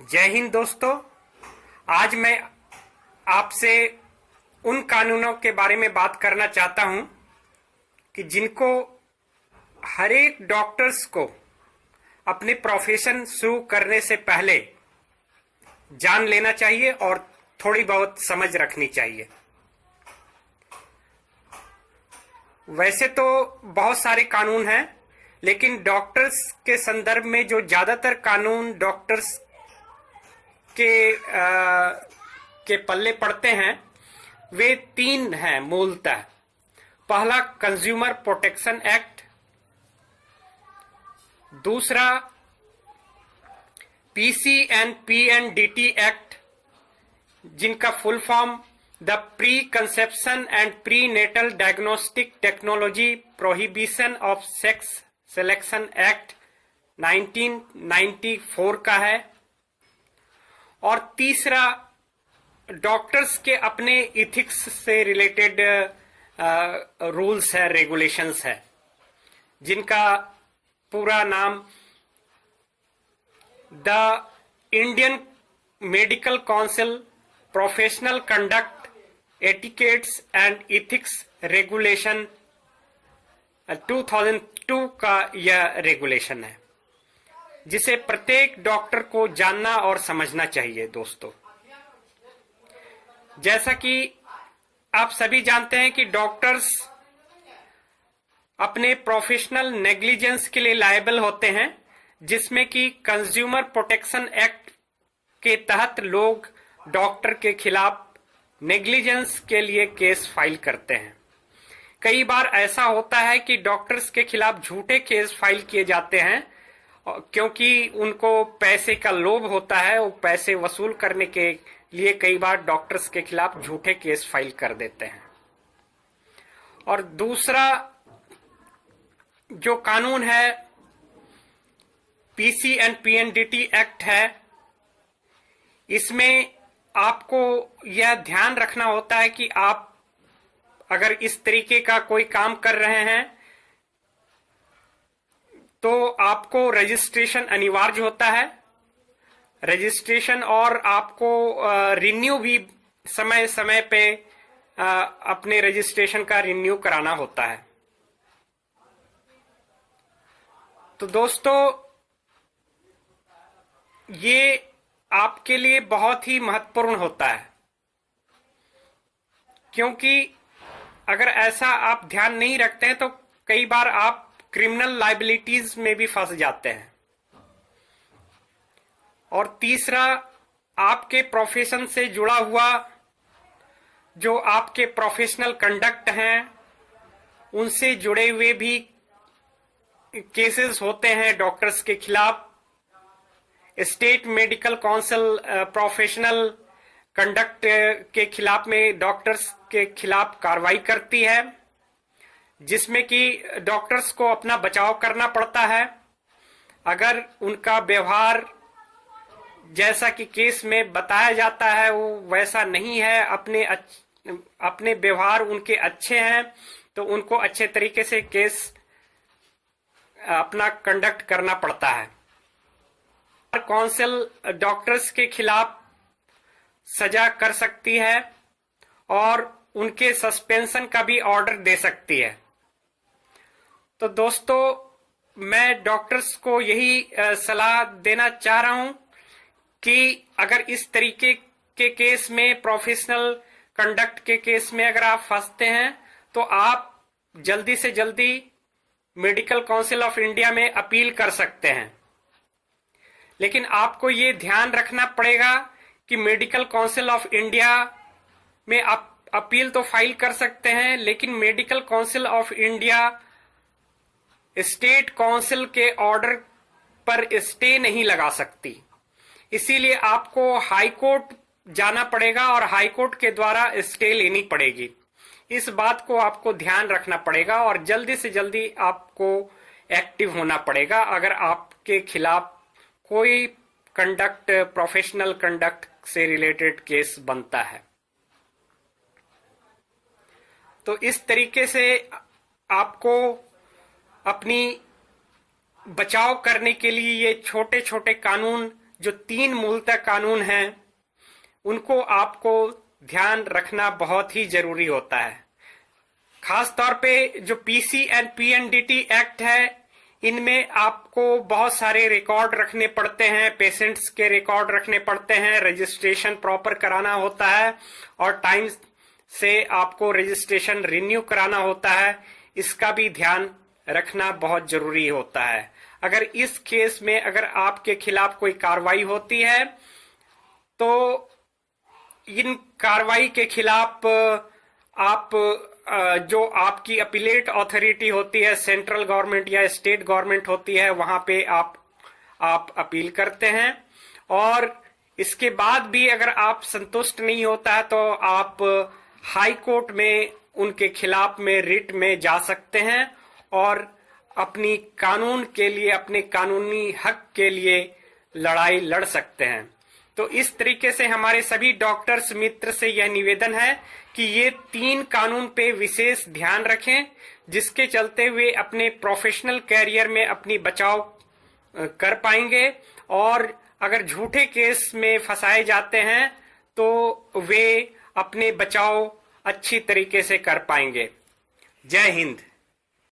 जय हिंद दोस्तों। आज मैं आपसे उन कानूनों के बारे में बात करना चाहता हूं कि जिनको हर एक डॉक्टर्स को अपने प्रोफेशन शुरू करने से पहले जान लेना चाहिए और थोड़ी बहुत समझ रखनी चाहिए। वैसे तो बहुत सारे कानून हैं, लेकिन डॉक्टर्स के संदर्भ में जो ज्यादातर कानून डॉक्टर्स के पल्ले पड़ते हैं वे तीन हैं मूलतः। पहला कंज्यूमर प्रोटेक्शन एक्ट, दूसरा पीसीएनपीएनडीटी एक्ट जिनका full form the pre conception and pre natal diagnostic technology prohibition of sex selection act 1994 का है, और तीसरा डॉक्टर्स के अपने इथिक्स से रिलेटेड रूल्स है, रेगुलेशंस है, जिनका पूरा नाम the Indian medical council professional conduct etiquettes and ethics regulation 2002 का यह रेगुलेशन है, जिसे प्रत्येक डॉक्टर को जानना और समझना चाहिए। दोस्तों, जैसा कि आप सभी जानते हैं कि डॉक्टर्स अपने प्रोफेशनल नेग्लिजेंस के लिए लायबल होते हैं, जिसमें कि कंज्यूमर प्रोटेक्शन एक्ट के तहत लोग डॉक्टर के खिलाफ नेग्लिजेंस के लिए केस फाइल करते हैं। कई बार ऐसा होता है कि डॉक्टर्स के खिलाफ झूठे केस फाइल किए जाते हैं क्योंकि उनको पैसे का लोभ होता है। वो पैसे वसूल करने के लिए कई बार डॉक्टर्स के खिलाफ झूठे केस फाइल कर देते हैं। और दूसरा जो कानून है पीसीएनपीएनडीटी एक्ट है, इसमें आपको यह ध्यान रखना होता है कि आप अगर इस तरीके का कोई काम कर रहे हैं तो आपको रजिस्ट्रेशन अनिवार्य होता है। रजिस्ट्रेशन और आपको रिन्यू भी समय समय पे अपने रजिस्ट्रेशन का रिन्यू कराना होता है। तो दोस्तों, ये आपके लिए बहुत ही महत्वपूर्ण होता है, क्योंकि अगर ऐसा आप ध्यान नहीं रखते हैं तो कई बार आप क्रिमिनल लायबिलिटीज में भी फंस जाते हैं। और तीसरा, आपके प्रोफेशन से जुड़ा हुआ जो आपके प्रोफेशनल कंडक्ट हैं उनसे जुड़े हुए भी केसेस होते हैं डॉक्टर्स के खिलाफ। State medical council professional conduct के खिलाफ में डॉक्टर्स के खिलाफ कार्रवाई करती है, जिसमें कि डॉक्टर्स को अपना बचाव करना पड़ता है। अगर उनका व्यवहार जैसा कि केस में बताया जाता है वो वैसा नहीं है, अपने व्यवहार उनके अच्छे हैं, तो उनको अच्छे तरीके से केस अपना कंडक्ट करना पड़ता है। काउंसिल डॉक्टर्स के खिलाफ सजा कर सकती है और उनके सस्पेंशन का भी ऑर्डर दे सकती है। तो दोस्तों, मैं डॉक्टर्स को यही सलाह देना चाह रहा हूं कि अगर इस तरीके के केस में, प्रोफेशनल कंडक्ट के केस में अगर आप फंसते हैं तो आप जल्दी से जल्दी मेडिकल काउंसिल ऑफ इंडिया में अपील कर सकते हैं। लेकिन आपको ये ध्यान रखना पड़ेगा कि मेडिकल काउंसिल ऑफ इंडिया में आप अपील तो फाइल कर सकते हैं, लेकिन medical council of India state council के ऑर्डर पर स्टे नहीं लगा सकती। इसीलिए आपको हाई कोर्ट जाना पड़ेगा और हाई कोर्ट के द्वारा स्टे लेनी पड़ेगी। इस बात को आपको ध्यान रखना पड़ेगा और जल्दी से जल्दी आपको एक्टिव होना पड़ेगा अगर आपके खिलाफ कोई कंडक्ट, प्रोफेशनल कंडक्ट से रिलेटेड केस बनता है। तो इस तरीके से आपको अपनी बचाव करने के लिए ये छोटे छोटे कानून जो 3 मूलतः कानून हैं उनको आपको ध्यान रखना बहुत ही जरूरी होता है। खास तौर पे जो पीसी एंड पीएनडीटी एक्ट है, इनमें आपको बहुत सारे रिकॉर्ड रखने पड़ते हैं, पेशेंट्स के रिकॉर्ड रखने पड़ते हैं, रजिस्ट्रेशन प्रॉपर कराना होता है और टाइम से आपको रजिस्ट्रेशन रिन्यू कराना होता है। इसका भी ध्यान रखना बहुत जरूरी होता है। अगर इस केस में अगर आपके खिलाफ कोई कार्रवाई होती है तो इन कार्रवाई के खिलाफ आप जो आपकी अपीलेट अथॉरिटी होती है, सेंट्रल गवर्नमेंट या स्टेट गवर्नमेंट होती है, वहां पे आप अपील करते हैं और इसके बाद भी अगर आप संतुष्ट नहीं होता है तो आप हाई कोर्ट में उनके खिलाफ में रिट में जा सकते हैं और अपनी कानून के लिए, अपने कानूनी हक के लिए लड़ाई लड़ सकते हैं। तो इस तरीके से हमारे सभी डॉक्टर्स मित्र से यह निवेदन है कि ये 3 कानून पे विशेष ध्यान रखें, जिसके चलते वे अपने प्रोफेशनल कैरियर में अपनी बचाव कर पाएंगे और अगर झूठे केस में फंसाए जाते हैं तो वे अपने बचाव अच्छी तरीके से कर पाएंगे। जय हिंद।